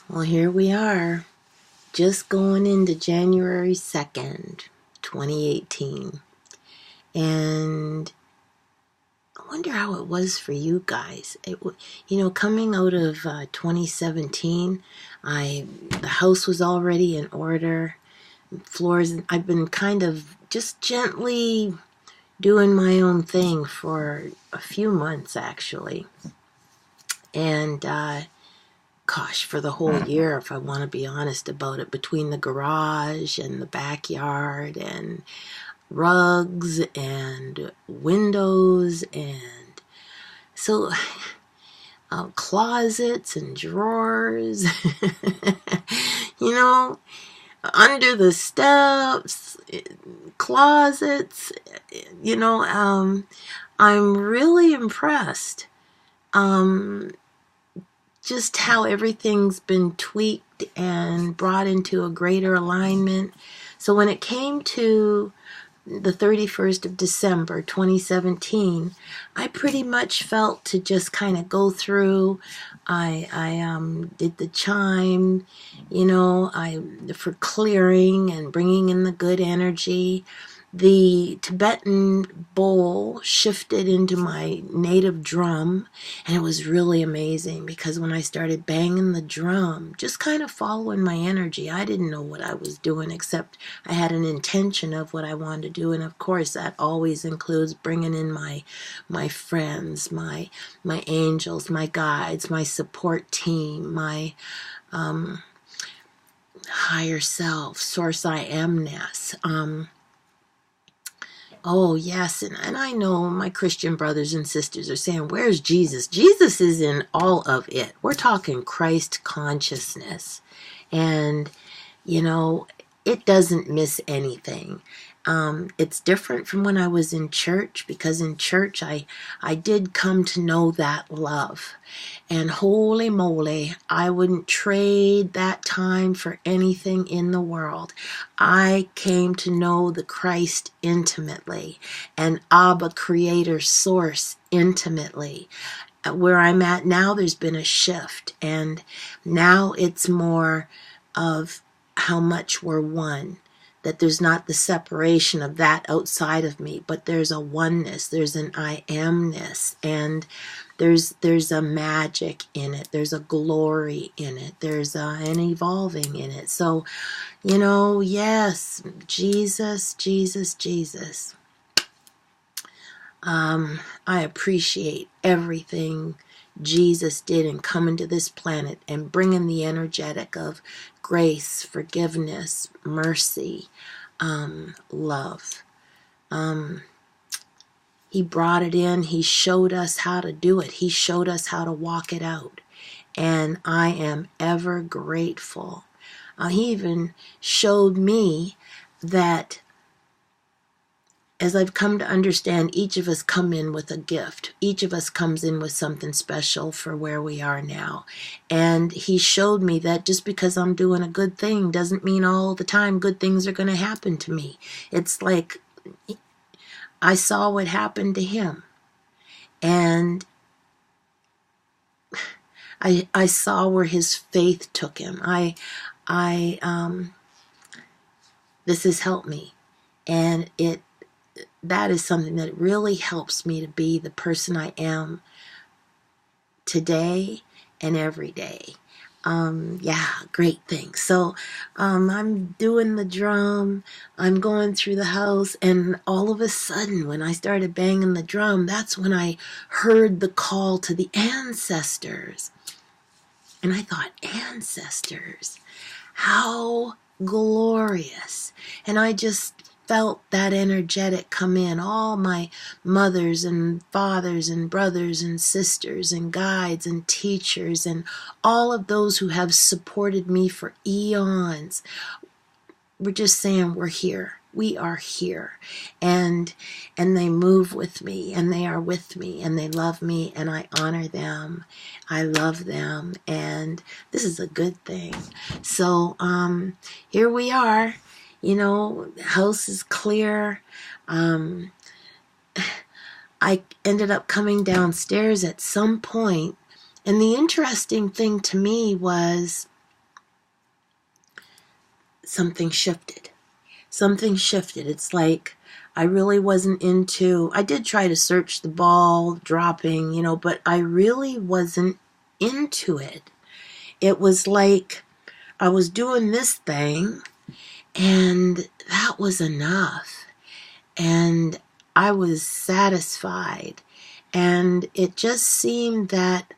Well, here we are, just going into January 2nd, 2018. And I wonder how it was for you guys. Coming out of 2017, the house was already in order. Floors, I've been kind of just gently doing my own thing for a few months, actually. And gosh, for the whole year, if I want to be honest about it, between the garage and the backyard and rugs and windows and so closets and drawers, you know, under the steps, closets, I'm really impressed. Just how everything's been tweaked and brought into a greater alignment. So when it came to the 31st of December 2017, I pretty much felt to just kind of go through. I did the chime, for clearing and bringing in the good energy. The Tibetan bowl shifted into my native drum, and it was really amazing because when I started banging the drum, just kind of following my energy, I didn't know what I was doing except I had an intention of what I wanted to do, and of course that always includes bringing in my friends, my angels, my guides, my support team, my higher self, source I amness. Oh, yes, and I know my Christian brothers and sisters are saying, where's Jesus? Jesus is in all of it. We're talking Christ consciousness. And, it doesn't miss anything. It's different from when I was in church, because in church I did come to know that love. And holy moly, I wouldn't trade that time for anything in the world. I came to know the Christ intimately and Abba, Creator, Source intimately. Where I'm at now, there's been a shift, and now it's more of how much we're one. That there's not the separation of that outside of me, but there's a oneness, there's an I amness, and there's a magic in it, there's a glory in it, there's an evolving in it. So, yes, Jesus, Jesus, Jesus. I appreciate everything Jesus did in coming to this planet and bringing the energetic of grace, forgiveness, mercy, love. He brought it in. He showed us how to do it. He showed us how to walk it out. And I am ever grateful. He even showed me that as I've come to understand, each of us come in with a gift. Each of us comes in with something special for where we are now. And he showed me that just because I'm doing a good thing doesn't mean all the time good things are going to happen to me. It's like I saw what happened to him. And I saw where his faith took him. This has helped me. And that is something that really helps me to be the person I am today and every day. Great thing. So I'm doing the drum, I'm going through the house, and all of a sudden when I started banging the drum, that's when I heard the call to the ancestors. And I thought, ancestors, how glorious. And I just felt that energetic come in. All my mothers and fathers and brothers and sisters and guides and teachers and all of those who have supported me for eons. We're just saying we're here. We are here. And they move with me, and they are with me, and they love me, and I honor them. I love them, and this is a good thing. So here we are. The house is clear. I ended up coming downstairs at some point, and the interesting thing to me was something shifted. Something shifted. It's like I really wasn't into, I did try to search the ball dropping, but I really wasn't into it. It was like I was doing this thing and that was enough. And I was satisfied. And it just seemed that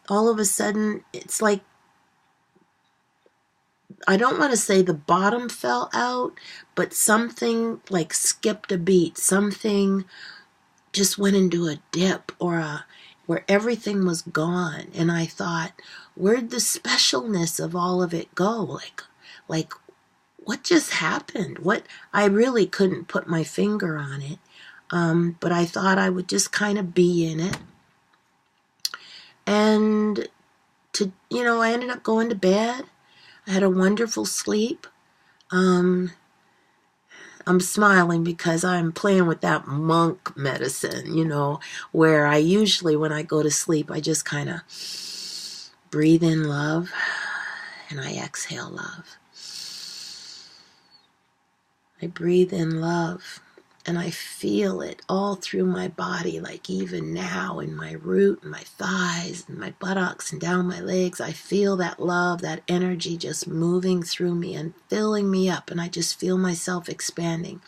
all of a sudden, it's like, I don't want to say the bottom fell out, but something like skipped a beat. Something just went into a dip where everything was gone. And I thought, where'd the specialness of all of it go? Like what just happened? I really couldn't put my finger on it. But I thought I would just kind of be in it. And I ended up going to bed. I had a wonderful sleep. I'm smiling because I'm playing with that monk medicine, where I usually, when I go to sleep, I just kind of breathe in love and I exhale love. I breathe in love and I feel it all through my body, like even now in my root and my thighs and my buttocks and down my legs. I feel that love, that energy just moving through me and filling me up, and I just feel myself expanding.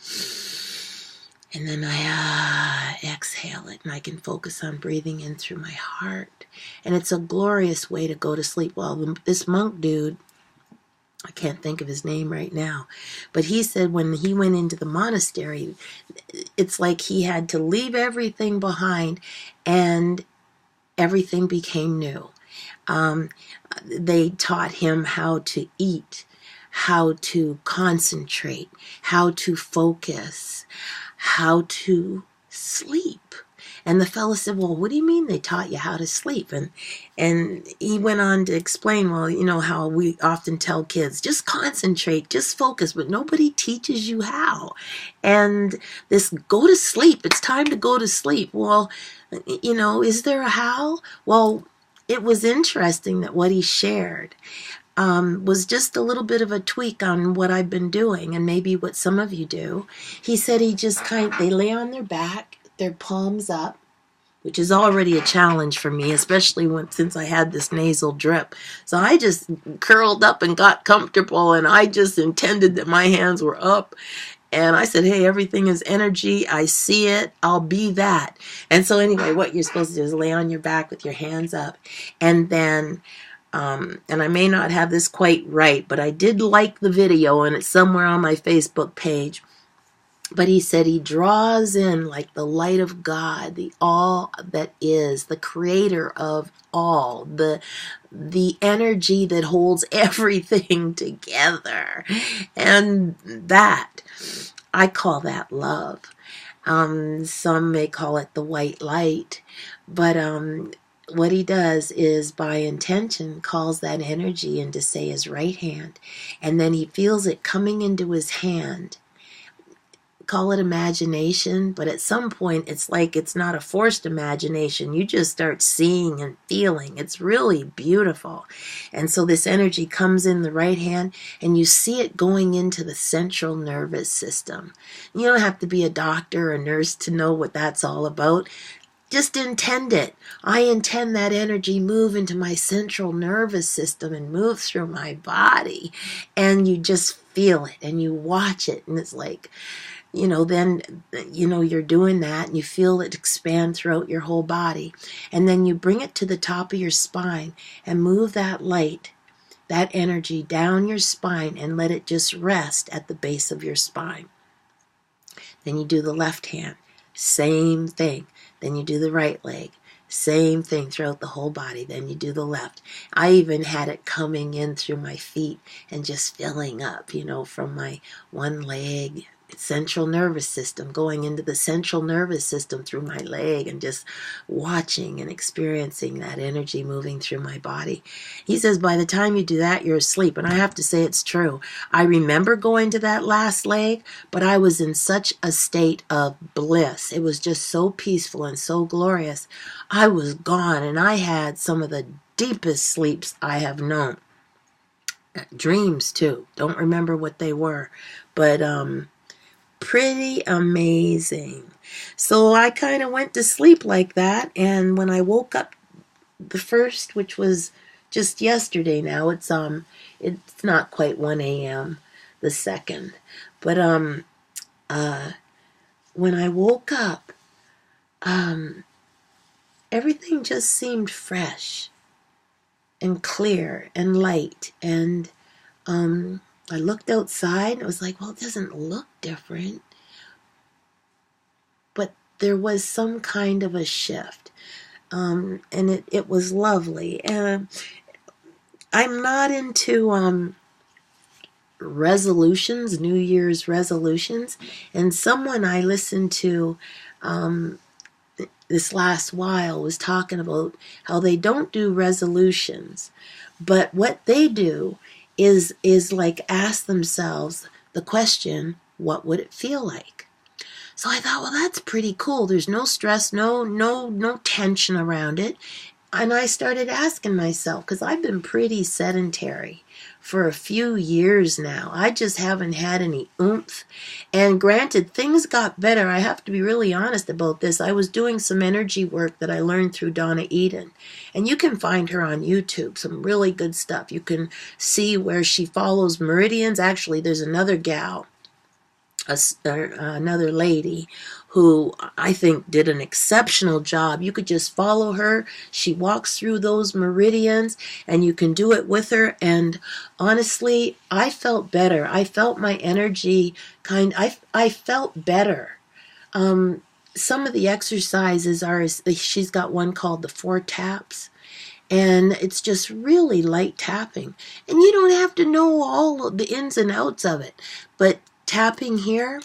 And then I exhale it, and I can focus on breathing in through my heart. And it's a glorious way to go to sleep. Well, this monk dude, I can't think of his name right now, but he said when he went into the monastery, it's like he had to leave everything behind and everything became new. They taught him how to eat, how to concentrate, how to focus, how to sleep. And the fellow said, well, what do you mean they taught you how to sleep? And he went on to explain, well, how we often tell kids, just concentrate, just focus, but nobody teaches you how. And this go to sleep, it's time to go to sleep. Well, is there a how? Well, it was interesting that what he shared was just a little bit of a tweak on what I've been doing and maybe what some of you do. He said they lay on their back, their palms up, which is already a challenge for me, especially since I had this nasal drip. So I just curled up and got comfortable, and I just intended that my hands were up. And I said, hey, everything is energy. I see it. I'll be that. And so anyway, what you're supposed to do is lay on your back with your hands up. And then, and I may not have this quite right, but I did like the video, and it's somewhere on my Facebook page. But he said he draws in like the light of God, the all that is, the creator of all, the energy that holds everything together. And that, I call that love. Some may call it the white light. But what he does is by intention calls that energy into, say, his right hand. And then he feels it coming into his hand. Call it imagination, but at some point it's like it's not a forced imagination. You just start seeing and feeling. It's really beautiful. And so this energy comes in the right hand and you see it going into the central nervous system. You don't have to be a doctor or a nurse to know what that's all about. Just intend it. I intend that energy move into my central nervous system and move through my body. And you just feel it and you watch it, and it's like, then, you're doing that and you feel it expand throughout your whole body. And then you bring it to the top of your spine and move that light, that energy down your spine and let it just rest at the base of your spine. Then you do the left hand, same thing. Then you do the right leg, same thing throughout the whole body. Then you do the left. I even had it coming in through my feet and just filling up, from my one leg, central nervous system, going into the central nervous system through my leg and just watching and experiencing that energy moving through my body. He says by the time you do that, you're asleep. And I have to say it's true. I remember going to that last leg, but I was in such a state of bliss. It was just so peaceful and so glorious. I was gone and I had some of the deepest sleeps I have known. dreams too. Don't remember what they were, but pretty amazing. So I kind of went to sleep like that, and when I woke up the first, which was just yesterday now, it's not quite 1 a.m. the second. But when I woke up, everything just seemed fresh and clear and light. And I looked outside and I was like, well, it doesn't look different. But there was some kind of a shift. And it was lovely. And I'm not into resolutions, New Year's resolutions. And someone I listened to this last while was talking about how they don't do resolutions, but what they do is like ask themselves the question, what would it feel like? So I thought, well, that's pretty cool. There's no stress, no tension around it. And I started asking myself, because I've been pretty sedentary for a few years now. I just haven't had any oomph. And granted, things got better. I have to be really honest about this. I was doing some energy work that I learned through Donna Eden. And you can find her on YouTube, some really good stuff. You can see where she follows meridians. Actually, there's another gal, another lady who I think did an exceptional job. You could just follow her. She walks through those meridians and you can do it with her. And honestly, I felt better. I felt my energy I felt better. Some of the exercises are, she's got one called the 4 taps. And it's just really light tapping. And you don't have to know all of the ins and outs of it. But tapping here,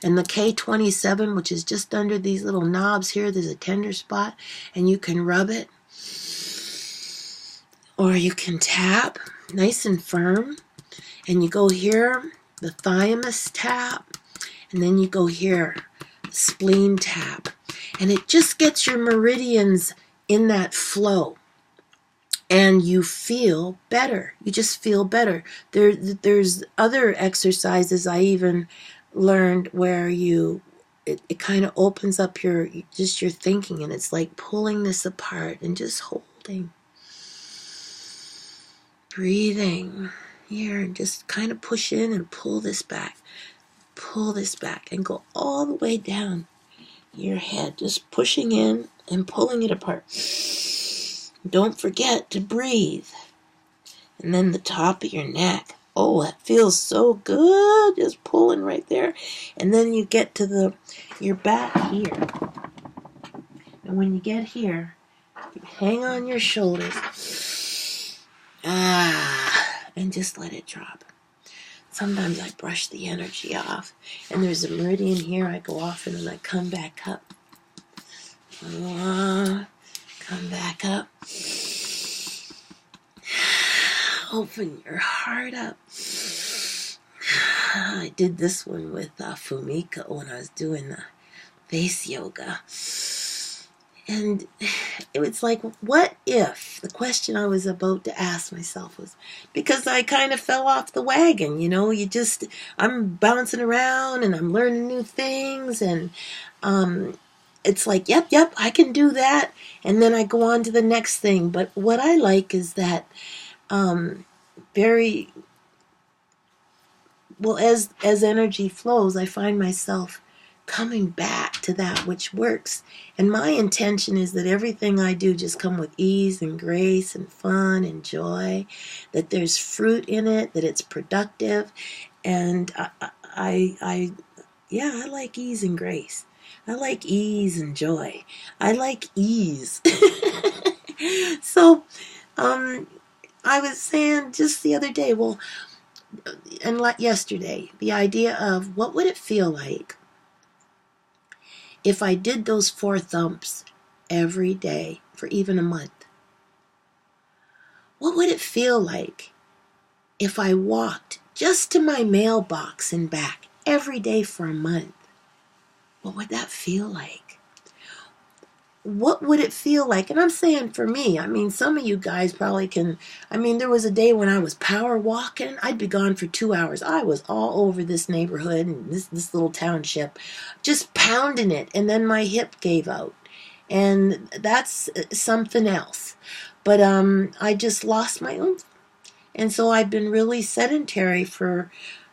and the K27, which is just under these little knobs here, there's a tender spot, and you can rub it. Or you can tap, nice and firm. And you go here, the thymus tap, and then you go here, spleen tap. And it just gets your meridians in that flow. And you feel better. You just feel better. There's other exercises I even learned where it kind of opens up your thinking, and it's like pulling this apart and just holding, breathing here, and just kind of push in and pull this back, and go all the way down your head, just pushing in and pulling it apart. Don't forget to breathe. And then the top of your neck. Oh, that feels so good. Just pulling right there. And then you get to your back here. And when you get here, you hang on your shoulders. And just let it drop. Sometimes I brush the energy off. And there's a meridian here. I go off and then I come back up. Come back up. Open your heart up. I did this one with Fumiko when I was doing the face yoga. And it was like, what if? The question I was about to ask myself was, because I kind of fell off the wagon, I'm bouncing around and I'm learning new things, and it's like, yep, I can do that. And then I go on to the next thing. But what I like is that very well, as energy flows, I find myself coming back to that which works. And my intention is that everything I do just come with ease and grace and fun and joy, that there's fruit in it, that it's productive. And I like ease and grace. I like ease and joy. I like ease. So, I was saying just the other day, and yesterday, the idea of what would it feel like if I did those 4 thumps every day for even a month? What would it feel like if I walked just to my mailbox and back every day for a month? What would that feel like? what would it feel like? And I'm saying for me, I mean, some of you guys probably can. I mean, there was a day when I was power walking. I'd be gone for 2 hours. I was all over this neighborhood and this little township, just pounding it. And then my hip gave out. And that's something else. But I just lost my oomph. And so I've been really sedentary for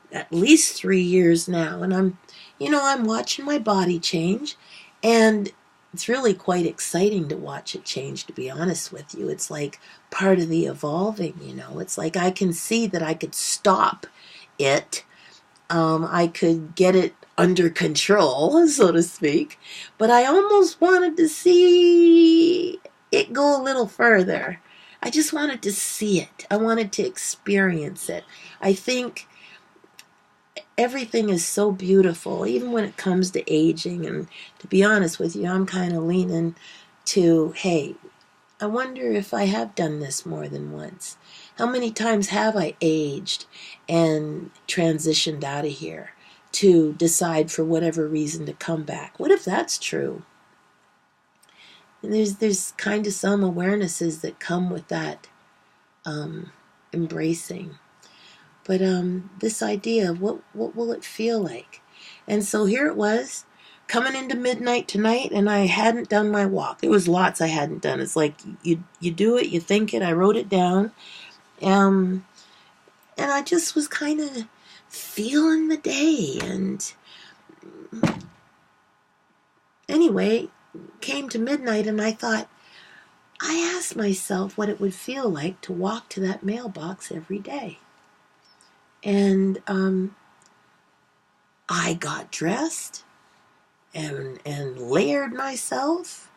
at least 3 years now. And I'm watching my body change. And it's really quite exciting to watch it change, to be honest with you. It's like part of the evolving. It's like I can see that I could stop it. I could get it under control, so to speak. But I almost wanted to see it go a little further. I just wanted to see it. I wanted to experience it. I think everything is so beautiful, even when it comes to aging. And to be honest with you, I'm kind of leaning to, hey, I wonder if I have done this more than once. How many times have I aged and transitioned out of here to decide for whatever reason to come back? What if that's true? And there's kind of some awarenesses that come with that embracing. But this idea of what will it feel like? And so here it was, coming into midnight tonight, and I hadn't done my walk. There was lots I hadn't done. It's like you do it, you think it. I wrote it down. And I just was kind of feeling the day. And anyway, came to midnight, and I thought, I asked myself what it would feel like to walk to that mailbox every day. And I got dressed and layered myself,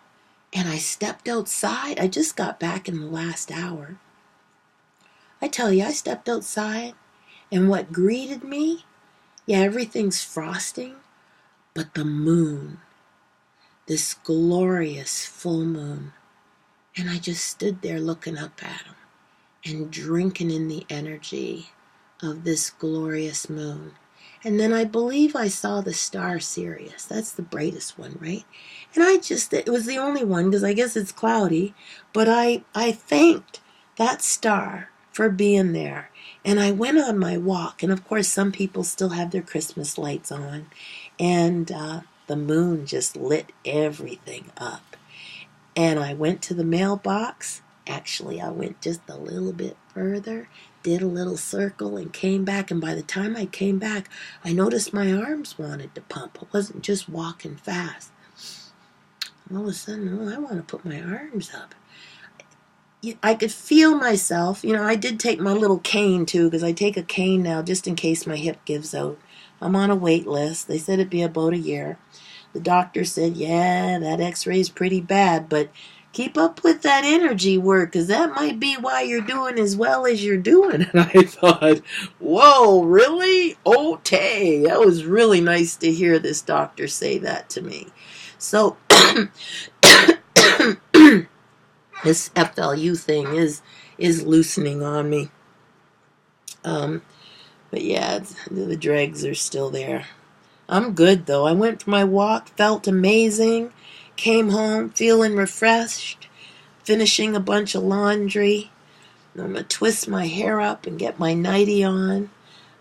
and I stepped outside. I just got back in the last hour. I tell you, I stepped outside, and what greeted me, yeah, everything's frosting, but the moon, this glorious full moon. And I just stood there looking up at him and drinking in the energy of this glorious moon. And then I believe I saw the star Sirius. That's the brightest one, right? And it was the only one because I guess it's cloudy, but I thanked that star for being there. And I went on my walk, and of course some people still have their Christmas lights on, and the moon just lit everything up. And I went to the mailbox. Actually, I went just a little bit further, did a little circle, and came back. And by the time I came back, I noticed my arms wanted to pump. I wasn't just walking fast. All of a sudden, I want to put my arms up. I could feel myself. I did take my little cane, too, because I take a cane now just in case my hip gives out. I'm on a wait list. They said it'd be about a year. The doctor said, yeah, that x-ray's pretty bad, but keep up with that energy work, because that might be why you're doing as well as you're doing. And I thought, whoa, really? Okay. That was really nice to hear this doctor say that to me. So, this FLU thing is loosening on me. But yeah, the dregs are still there. I'm good, though. I went for my walk, felt amazing, came home feeling refreshed, finishing a bunch of laundry. I'm going to twist my hair up and get my nightie on.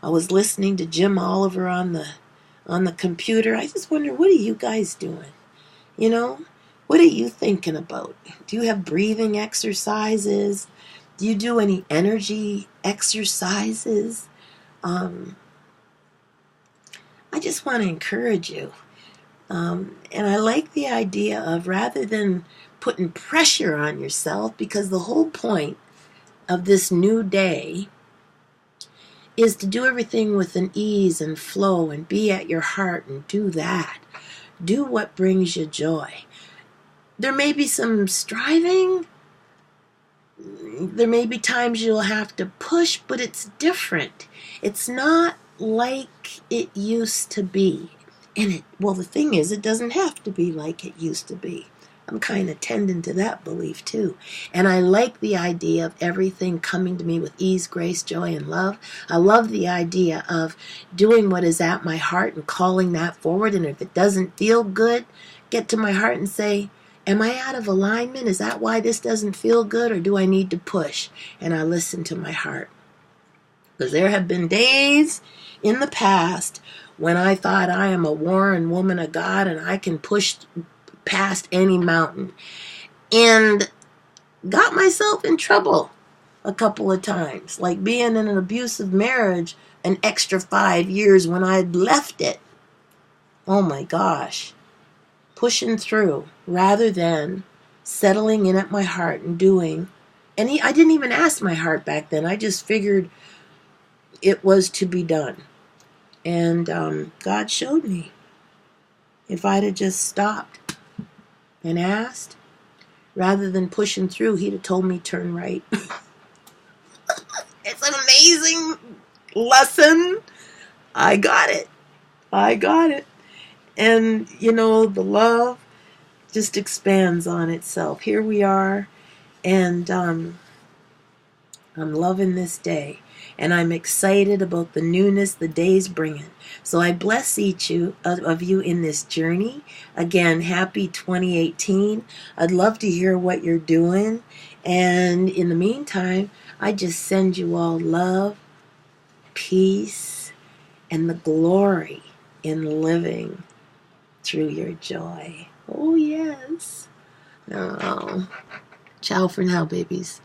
I was listening to Jim Oliver on the computer. I just wonder, what are you guys doing? What are you thinking about? Do you have breathing exercises? Do you do any energy exercises? I just want to encourage you. And I like the idea of, rather than putting pressure on yourself, because the whole point of this new day is to do everything with an ease and flow and be at your heart and do that. Do what brings you joy. There may be some striving. There may be times you'll have to push, but it's different. It's not like it used to be. And the thing is, it doesn't have to be like it used to be. I'm kind of tending to that belief too. And I like the idea of everything coming to me with ease, grace, joy, and love. I love the idea of doing what is at my heart and calling that forward. And if it doesn't feel good, get to my heart and say, Am I out of alignment? Is that why this doesn't feel good, or do I need to push? And I listen to my heart. Because there have been days in the past when I thought I am a warring woman of God and I can push past any mountain. And got myself in trouble a couple of times. Like being in an abusive marriage an extra 5 years when I'd left it. Oh my gosh. Pushing through rather than settling in at my heart and doing. And I didn't even ask my heart back then. I just figured it was to be done. And God showed me. If I'd have just stopped and asked, rather than pushing through, he'd have told me turn right. It's an amazing lesson. I got it. I got it. And, you know, the love just expands on itself. Here we are, and I'm loving this day. And I'm excited about the newness the day's bringing. So I bless each of you in this journey. Again, happy 2018. I'd love to hear what you're doing. And in the meantime, I just send you all love, peace, and the glory in living through your joy. Oh, yes. Oh. Ciao for now, babies.